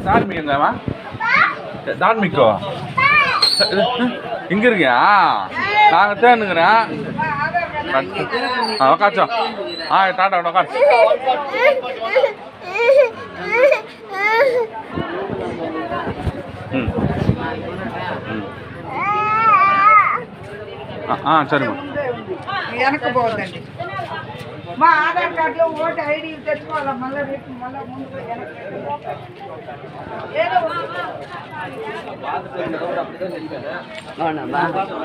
தார்மிக் எங்கவா தார்மிக்கோ இங்கே இருக்கியா நாங்கள் தேனுங்கிறேன் உக்காச்சோம் டாட்டா உட்கார் ம் சரிம்மா వెనక్కి పోదండి మా ఆధార్ కార్డులో ఓటు ఐడి తెచ్చుకోవాలా మళ్ళీ రేపు మళ్ళీ ముందు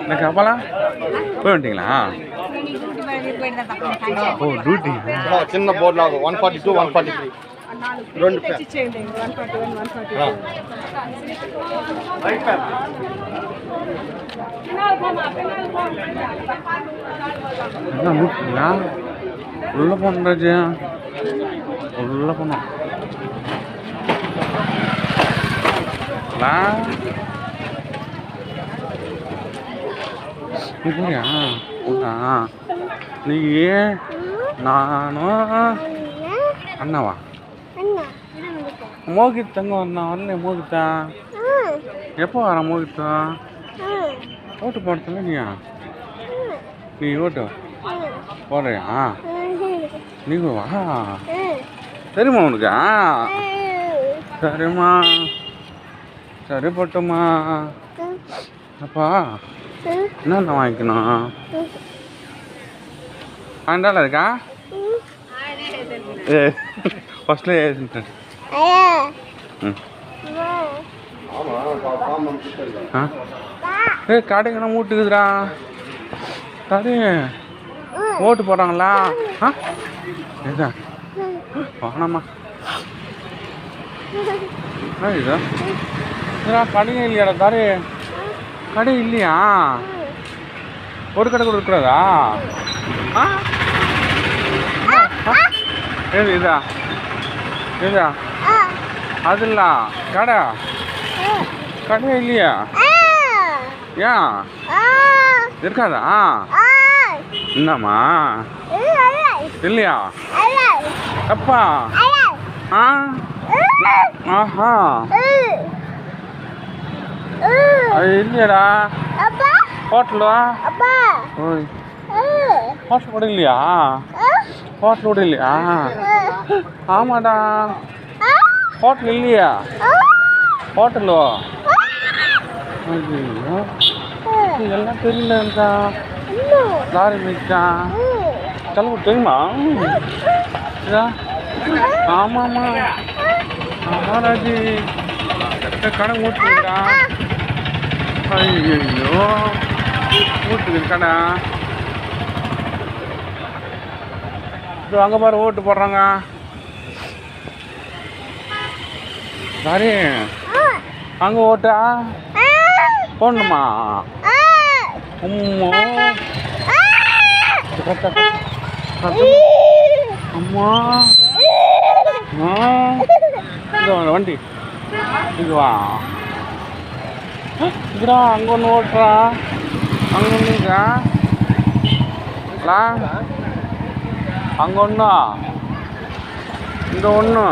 எனக்கு அப்பலாம் போய் வந்துட்டீங்களா ஓ டியூட்டி చిన్న బోర్డు లాగా 142 143 రెండు என்ன மூட்டிங்களா உள்ள போனது உள்ள போனோம் இல்லையா நீ நானும் அண்ணாவா மோகித் தங்க வந்தான் வரல மோகித்தா எப்போ வர மோகித்தா ஓட்டு போடுறதுல நீ ஓட்டு போடுறியா நீங்க வா சரிம்மா உனக்கு சரிம்மா சரி போட்டோம்மா அப்பா என்னென்ன வாங்கிக்கணும் ஆண்டால இருக்கா ஏ ஃபர்ஸ்ட்ல ஏறிட்டேன் ஏ கடைங்கண்ணா மூட்டுக்குதுடா கடை ஓட்டு போடுறாங்களா ஏதா வாங்கம்மா இதா கடைங்க இல்லையாடா தாரு கடை இல்லையா ஒரு கடை கூட இருக்கிறதா ஏது இதா இதா அது இல்லை கடை கடை இல்லையா ஏன் இருக்காதா என்னம்மா இல்லையா அப்பா ஆஹா அது இல்லையாடா ஹோட்டலா ஓய் ஹோட்டல் கூட இல்லையா ஹோட்டல் கூட இல்லையா ஆமாடா ஹோட்டல் இல்லையா ஹோட்டலோ ஐயோ எல்லாம் தெரியலக்கா லாரி மிக்கா கிளம்பு தெரியுமா ஆமாம்மா ஆமா ராஜி கடை ஊட்டுக்கா ஐயோ ஊட்டுக்கு கடை அங்கே பாரு ஓட்டு போடுறாங்க சாரி அங்கே ஓட்டா போடணுமா அம்மா இங்கே வண்டி இங்கே வா இதுடா அங்கே ஒன்று ஓட்டுறா அங்கே ஒன்றுங்கா அங்கே ஒன்று இந்த ஒன்று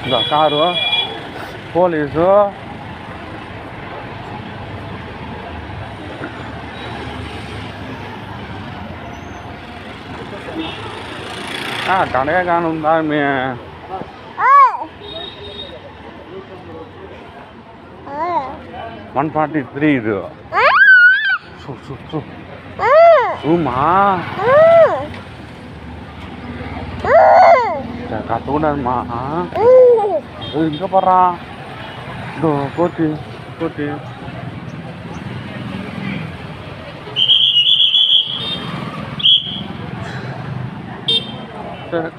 இந்த காரு போலீஸு கடையே காணும் தாமே 143 இது சும்மா கத்துக்கூடாதுமா இங்கே போடுறா இதோ போட்டி போட்டி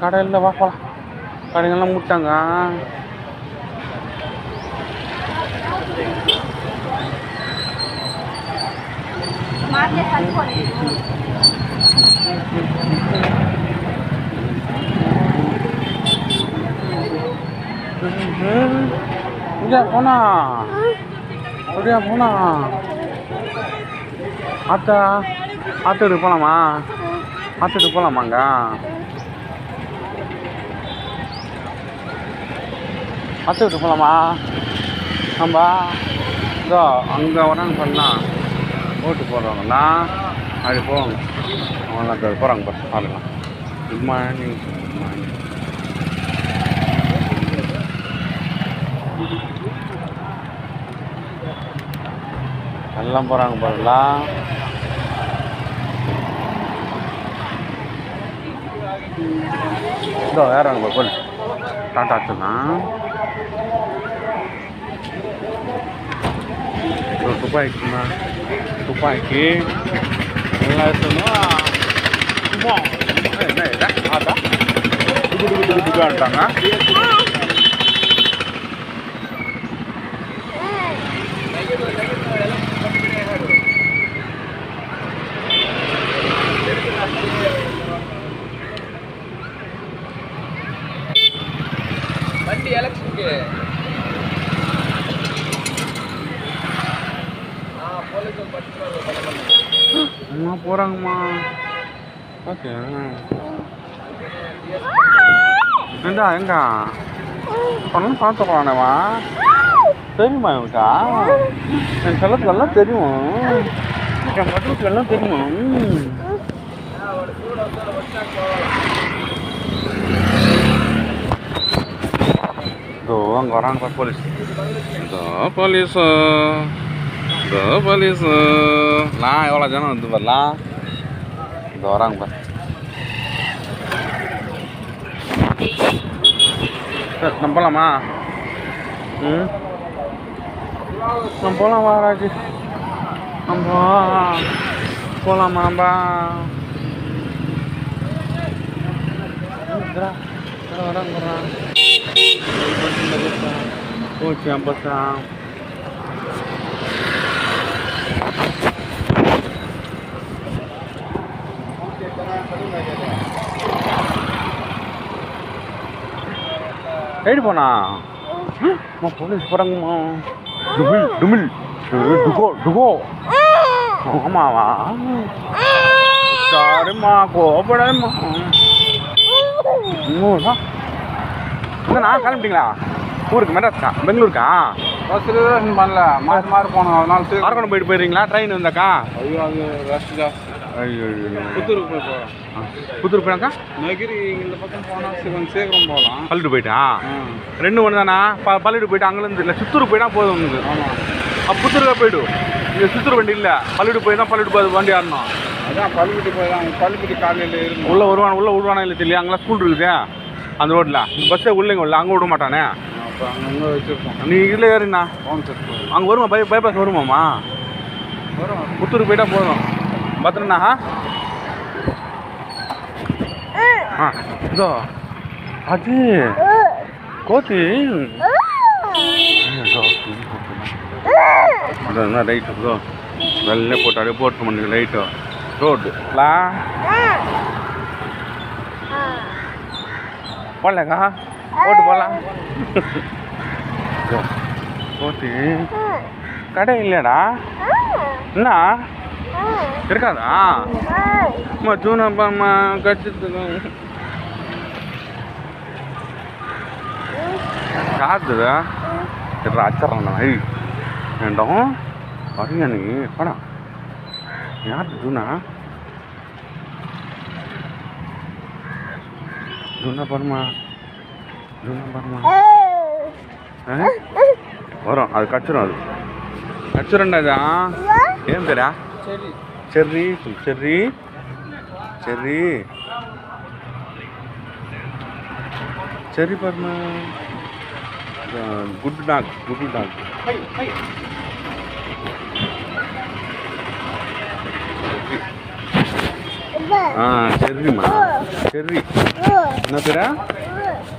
கடையில் வா போகலாம் கடைங்கெல்லாம் முட்டாங்க இங்கே போனா அப்படியா போனா ஆத்தூருக்கு போகலாமா ஆத்தூருக்கு போகலாமாங்க அத்தை விட்டு போகலாமா? நம்ம இதோ அங்கே வரான்னு சொன்னால் ஓட்டு போடுறவங்கலாம் அப்படி போவாங்க. அவங்களாம் போகிறாங்க பஸ் ஆளுலாம். Good morning, good morning. எல்லாம் போகிறாங்க பாருங்களா. இதோ ஏறாங்க பாரு போல டாட்டா ஆச்சுலாம். துப்பாக்கிண்ணா துப்பாக்கி எல்லாம் எடுத்துணும். சும்மா என்ன இல்லை அதான் துக்காட்டாங்க. வண்டி எலெக்ஷனுக்கு அம்மா போகிறாங்கம்மா. ஓகே ஏண்டா எங்க பண்ணலாம் பார்த்துக்கலானேவா? தெரியுமா இவனுக்கா? என் செல்லத்துக்கு எல்லாம் தெரியும். என் பட்டுக்கு எல்லாம் தெரியும். இதோ அங்கே வராங்க பாரு போலீஸ். இதோ போலீஸு, இதோ போலீஸு. நான் எவ்வளோ ஜனம் வந்து வரலாம். இதோ வராங்க பாரு. நம்ம போகலாமா? நம்ம போகலாம் வா ராஜி. நம்ம போகலாமா? நம்ம வராங்க வரான். ஓகே ஐம்பத்தா. ரைடு போனா போலீஸ் போகிறாங்கம்மா. டுமில் டுமில் டுகோ டுகோ. ஆமாவா? சரிம்மா கோபடாதம்மா. என்னண்ணா கிளம்பிட்டீங்களா? ஊருக்கு மெட்ராஸ்க்கா பெங்களூருக்கா? பஸ் ரிசர்வேஷன் பண்ணல, மாறி மாறி போனோம். அதனால அரக்கோணம் போயிட்டு போயிடுறீங்களா? ட்ரெயின் வந்தாக்கா? ஐயோ அது ரஷ் ஜாஸ்தி. ஐயோ புத்தூருக்கு போய் போகிறோம். புத்தூர் போனாக்கா நகிரி இந்த பக்கம் போனால் கொஞ்சம் சீக்கிரம் போகலாம். பள்ளிட்டு போயிட்டா? ரெண்டு ஒன்று தானா? பள்ளிட்டு போயிட்டு அங்கேருந்து இல்லை சித்தூருக்கு போயிட்டா போதும் உங்களுக்கு. ஆமாம் புத்தூருக்கா போய்டும். இங்கே சித்தூர் வண்டி இல்லை, பள்ளிட்டு போய் தான் பள்ளிட்டு போய் வண்டி ஆடணும். அதான் பள்ளிப்பட்டி போய் தான். பள்ளிப்பட்டி காலையில் இருக்கு. உள்ளே விடுவானா இல்லை தெரியல. அங்கெல்லாம் ஸ்கூல் இருக்குது அந்த ரோட்டில். பஸ்ஸே உள்ளேங்க இல்லை, அங்கே விட மாட்டானே. அப்போ அங்கங்கே வச்சுருக்கோம். நீ இதில் ஏறிண்ணா அங்கே வருமா? பைபாஸ் வருமாம்மா? வரும். புத்தூருக்கு போயிட்டா போதும். பத்திரண்ணா. இதோ அது கோத்தி அதான் ரைட்டு. இதோ வெள்ளை போட்டு அப்படியே போட்டு பண்ணி ரைட்டு ரோடுலா போடலக்கா போட்டு போடலாம். கோத்தி கடை இல்லையாடா? என்ன இருக்காதா? அம்மா ஜூனப்பாம்மா கடிச்சிட்டு காத்துதா அச்சறான். ஐ வேண்டாம் வரையா நீ படம் யார் ஜூனா? ஜூனா பாருமா, ஜூனா பாருமா. வரும் அது கச்சிரும். அது கச்சிரண்டாதான். ஏன் பேரா? செர்ரி செர்ரி செர்ரி செர்ரி பாருமா. Good dog good dog. செர்ரிம்மா செர்ரி. என்ன பேரா?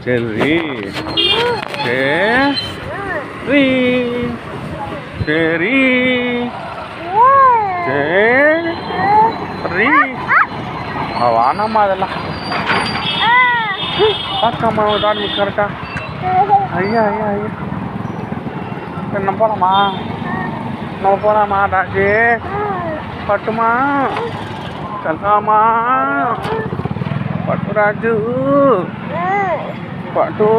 செர்ரி செர்ரி செர்ரி சரி வானாம்மா அதெல்லாம் பார்க்காம டாடி கரெக்டா. ஐயா ஐயா ஐயா நம்ம போகலாமா? நம்ம போகலாமா டாடி? பட்டுமா செல்லாமா பட்டு ராஜு பட்டு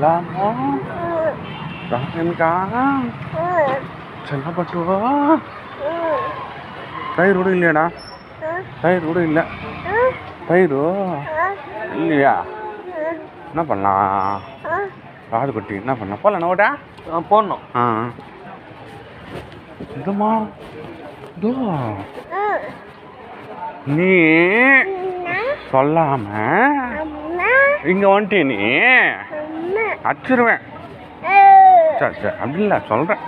செல்லாமோ ராமேன்கா செல்லப்பட்டு தயிர் கூட இல்லையாடா தயிர் கூட இல்லை தயிர் இல்லையா என்ன பண்ணலாம் காது குட்டி என்ன பண்ணலாம் போகலாம் ஓட்டா போடணும். ஆ இதுமா இதோ நீ சொல்லாம இங்க வந்துட்டே நீ அடிச்சிருவேன். சரி சரி அப்படி இல்லை சொல்கிறேன்.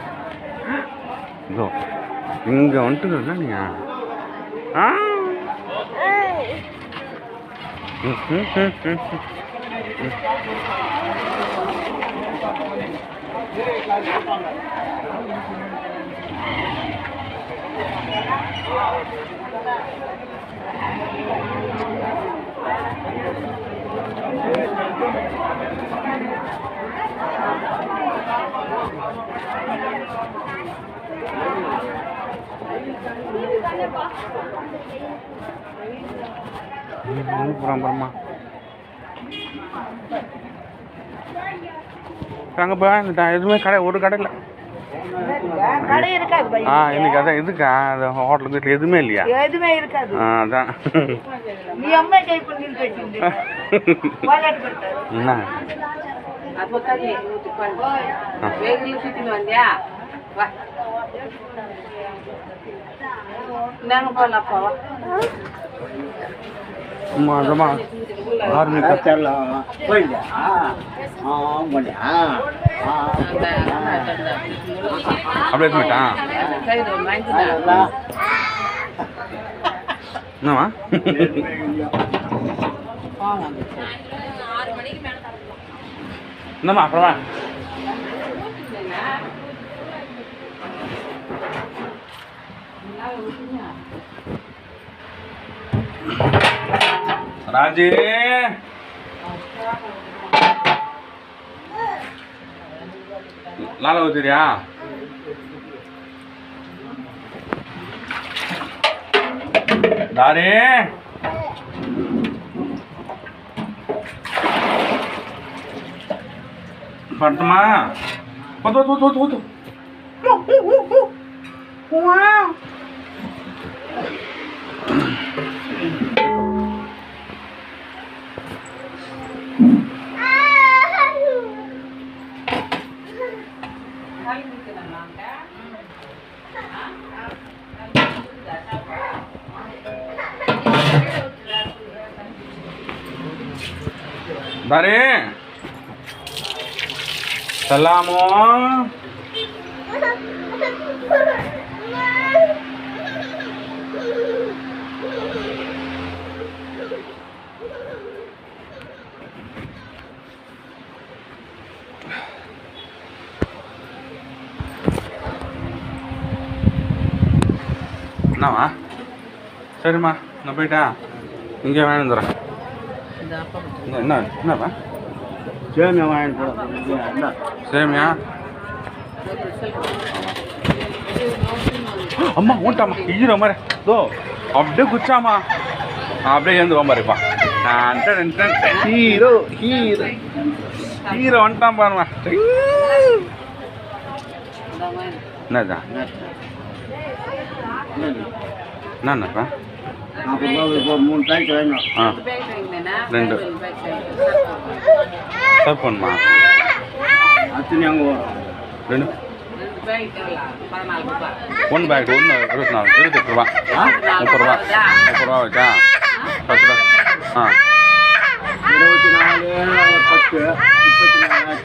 இதோ இங்கே வந்துட்டுல நீ ஆ புறமா அங்கே போய் எதுவுமே கடை ஒரு கடை இல்லை. கடை இருக்காது. இன்னைக்கு அதான் இதுக்கா அது ஹோட்டலுக்கு வீட்டில் எதுவுமே இல்லையா? எதுவுமே இருக்காது. அதான் நீ அம்மா கை பண்ணி என்ன அம்மா அப்படியே போயிட்டான் என்னவா என்னம்மா அப்புறமா ராஜி லால ஊத்துறியா? தாரே பட்டுமா ஓத்து ஓத்து ஓத்து ஓத்து தாரே சலாமோ என்னவா? சரிம்மா நான் போயிட்டேன். இங்கே வேணுந்துறேன். என்ன என்னப்பா? சேமியா வாங்கிட்டு சேமியா அம்மா ஊட்டாம்மா ஈரோ மாதிரி தோ அப்படியே குச்சாமா அப்படியே ஏந்து வாம்பாருப்பா ஹீரோ ஹீரோ ஹீரோ வந்துட்டான் பாருமா. என்னதா என்னப்பா? 3 பேக் வேணும். ஆ 2 சர்வ் பண்ணுமா? அத்தனை அங்கே வரும் 2 1 பேக் 1 24 28 ரூபா 30 ரூபா 30 ரூபா வச்சா 10 ரூபா. ஆ 24 10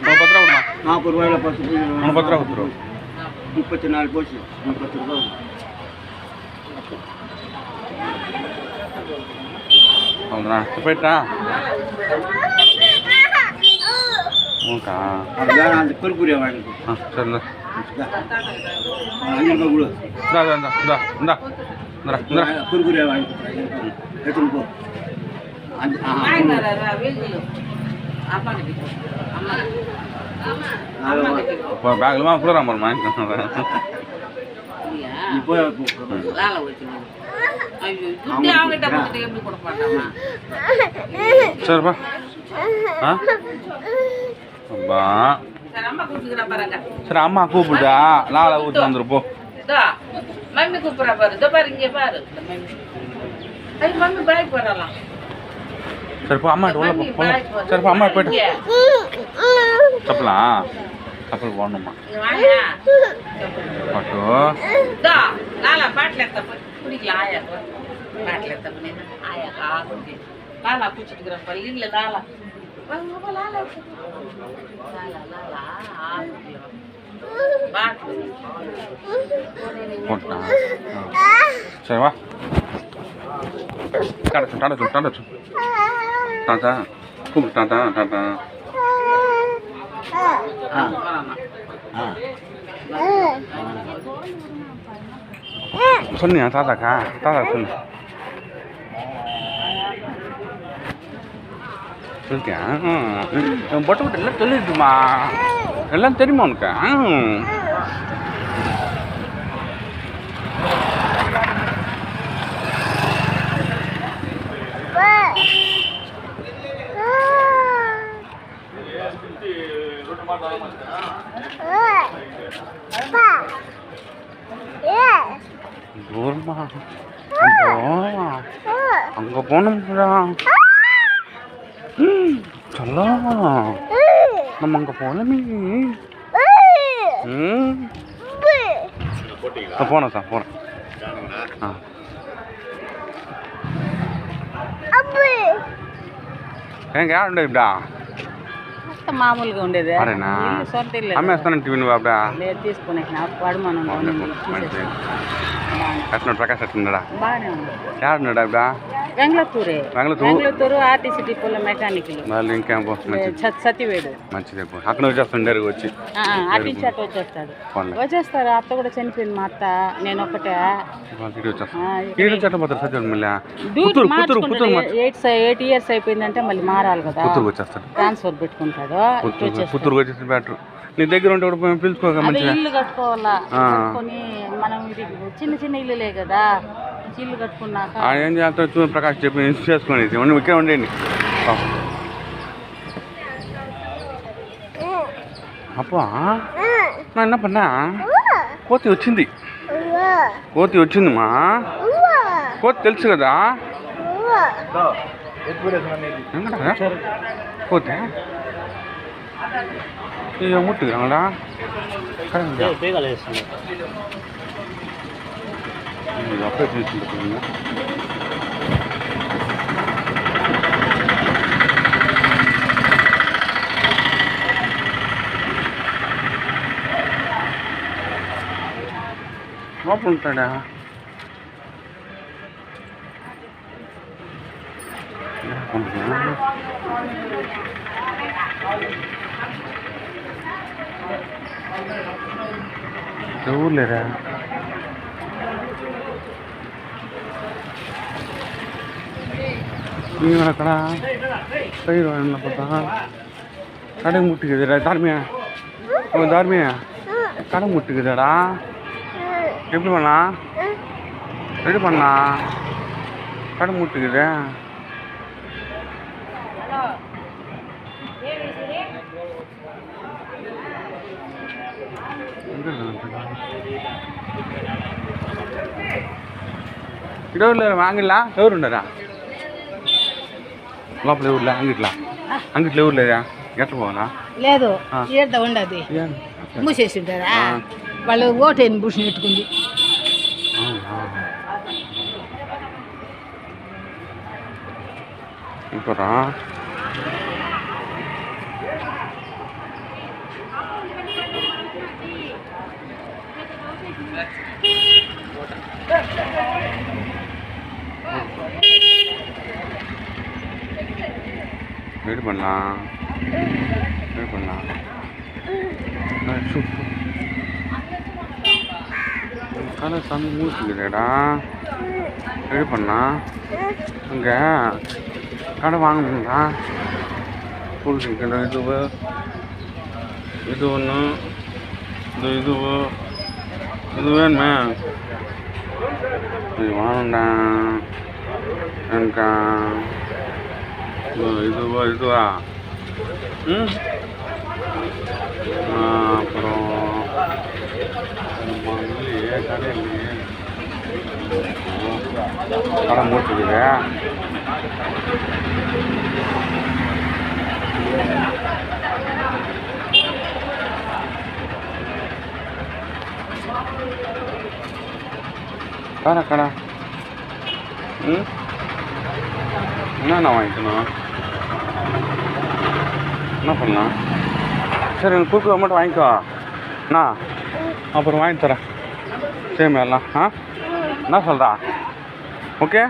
10 ரூபா கொடுமா. 40 ரூபாயில் 10 10 ரூபா கொடுத்துருவோம். 34 போச்சு 10 ரூபா. அவ்வளோதான் போயிட்டா ஓகா அதுதான் அந்த குறுக்குறியா வாங்கிட்டு. ஆ சரிண்ணா 5 ரூபா கொடு. இந்தா இந்தா இந்தா இந்தா இந்தா இந்தா குறுக்குறியா வாங்கிட்டு எடுத்துன்னு போ. இப்போ பேக்லமா குளிராம போருமா? நீ போய் சரிப்பா. ஆ அப்பா சரி அம்மா கூப்பிட்டுக்கிறா பாருங்க. சரி அம்மா கூப்பிடுதா லாலா ஊற்றி வந்துருப்போம். இதோ மம்மி கூப்பிட்றா பாரு. இதோ பாரு இங்கே பாரு இந்த மம்மி. ஐ மம்மி பாய் போடலாம். சரிப்பா அம்மா உள்ள போ. சரிப்பா அம்மா போயிட்டு சப்பலாம் சப்பல் போடணுமா பாட்டு இதோ லாலா பாட்டில் எடுத்த குடிக்கலாம். ஆயா பாட்டில் எடுத்த பண்ணி ஆயா காக்கு லாலா குடிச்சிட்டுக்கிறேன் பாரு. இல்லை லாலா லாலா போட்டான். சரி வா டாடா டாடா கூப்பிடு டாடா டாடா. சொன்னியா தாத்தாக்கா தாத்தா சொல்லு சொல்லிட்டியா பொட்டை பொட்டு எல்லாம் சொல்லிடுமா எல்லாம் தெரியுமா உனக்கு தூரமா அங்க போனோம்டா சொல்லலாம் நம்ம அங்க போனமே போனேன் சார் போனேன் ఏం కాదు ఇప్పుడు మామూలుగా ఉండేది అరేనా సొంత ఇల్లు అమ్మేస్తాను టీవీ బాబా లేదు తీసుకునే నాకు పడమను మంచిది ఎట్లా ప్రకాష్ ఎట్లున్నాడా బాగానే ఉంది ఏడున్నాడా ఇప్పుడు బెంగళూరు ఆర్టీసీ డిపోలో మెకానికల్ మళ్ళీ ఇంకేం సతివేడు మంచిది అక్కడ వచ్చేస్తుండే వచ్చి అటు అటు వచ్చేస్తారు అత్త కూడా చనిపోయింది మా అత్త నేను ఒకటే 8 ఇయర్స్ అయిపోయిందంటే మళ్ళీ మారాలి కదా ట్రాన్స్ఫర్ పెట్టుకుంటాడు పుత్తూరు వచ్చేసి బెటర్ నీ దగ్గర ఉంటే కూడా పిలుచుకోగా మంచిగా ఇల్లు కట్టుకోవాలా కట్టుకొని మనం ఇది చిన్న చిన్న ఇల్లులే కదా ఇల్లు కట్టుకున్నాక ఏం చేస్తా ప్రకాష్ చెప్పి చేసుకొని ఇక్కడ ఉండండి అప్పా నా என்ன பண்ண కోతి వచ్చింది వచ్చిందమ్మా కోతి తెలుసు కదా కోతి ముట్టుకురాங்களா அப்போ பேசிட்டு ఉంటాడా ఊర్లేరా நீங்கள் அக்கடா பயிர் என்ன பார்த்தா கடை முட்டுக்குதுடா தார்மியா தார்மியா கடை முட்டுக்குதாடா எப்படி பண்ணா ரெடி பண்ணா கடை முட்டுக்குது இடவுல வாங்கிடலாம் ఎవరు ఉండరా లోపల ఎవరులే అంగిట్లో ఎవరు లేదా ఎట్లా పోవాలా లేదు ఈడ ఉండదు మూసేసి ఉంటారా వాళ్ళు ఓటేని బుష్ నెట్టుకుంది ఇంకోరా ரெடி பண்ணலாம் கடை சாமி மூச்சுக்குதுடா ரெடி பண்ணா இங்கே கடை வாங்கணுங்களா புரிஞ்சுக்கடா இது ஒன்று இது வேணுமே இது வாங்கண்டா எனக்கா இதுவா ம் கடை மூட்டுக்குது. கடை ம் என்னண்ணா வாங்கிக்கணும்? என்ன பண்ணலாம்? சரி எனக்கு குறுக்கு மட்டும் வாங்கிக்கோ அண்ணா, அப்புறம் வாங்கி தரேன். சேம் எல்லாம் என்ன சொல்கிறா? ஓகே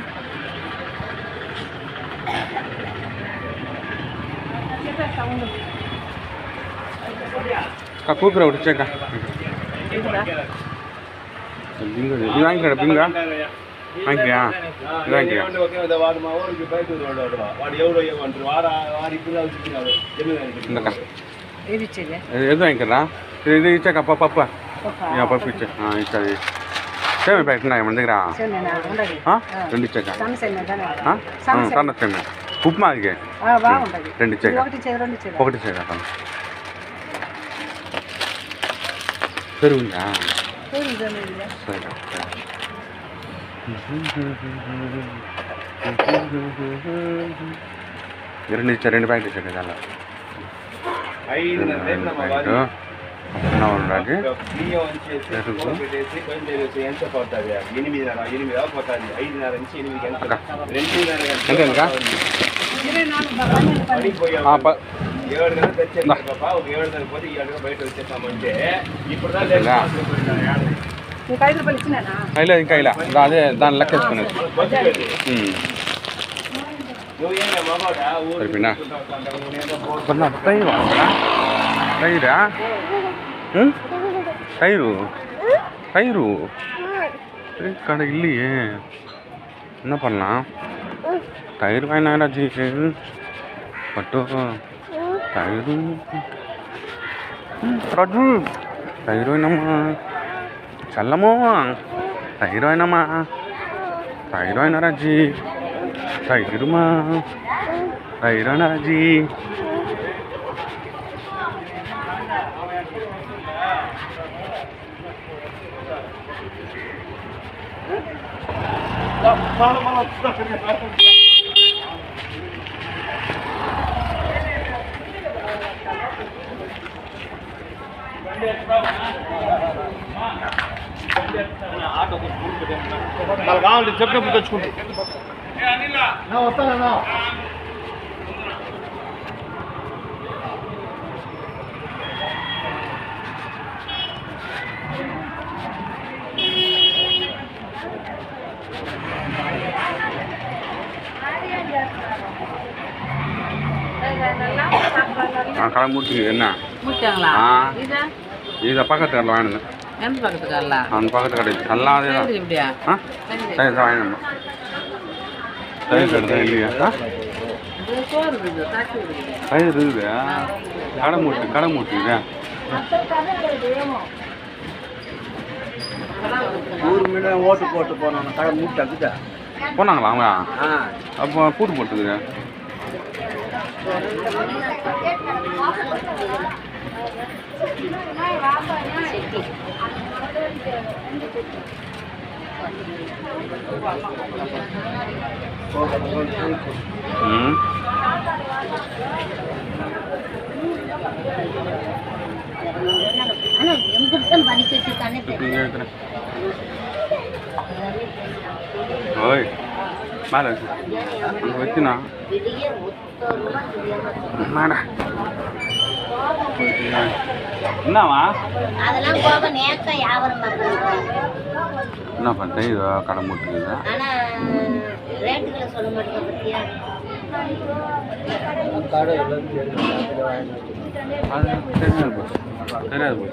கூப்பிட விட்டுச்சேக்கா. பிங்க இது வாங்கிக்கடா. பிங்க வாங்கிக்கியா? இது வாங்கிக்கியா? இந்தக்கா எது வாங்கிக்கிறா? இது இச்சாக்கா பப்பா పప్పు ఇచ్చా ఇచ్చాది సేమే ప్యాకెట్ మన దగ్గర రెండు ఇచ్చాక సన్న సేమే ఉప్మా అది రెండు ఇచ్చాక ఒకటి ఇచ్చాక పెరుగుందా సరే రెండు ఇచ్చా రెండు ప్యాకెట్ ఇచ్చాక చాలా రాజు ఎంత ఇంకా ఇలా అదే దాన్ని లెక్కేసుకునేది సరిపోయినా టైరా டயரு கடை இல்லையே, என்ன பண்ணலாம்? டயர் வாங்கினா ராஜி பட்டு டயரு ராஜு டயர் வாங்கினாமா செல்லமோ டயர் வாங்கினாமா டயர் வாங்கினா ராஜி டயருமா டயர் வாங்கினா ராஜி కావాలి చెప్పినప్పుడు తెచ్చుకుంటా వస్తానా கடை மூட்டுக்கு என்ன இதை பக்கத்து கடையில் வாங்கினேன். எந்த பக்கத்து கடல? அந்த பக்கத்து கடை நல்லா அதே தான் தயிர் தான் வாங்கினோம். தயிர் கடை தான் இல்லையா? தயிர் இருக்குது கடை மூட்டுக்குது. ஓட்டு போட்டு போனோம் கடை மூட்டாக்குதா போனாங்களா அவங்க? அப்போ பூட்டு போட்டுக்குது. ஓய் மேலே அங்கே வச்சுனா என்னவா என்ன பண்ண இது கடை மூட்டுக்குதா? அது தெரியாது தெரியாது.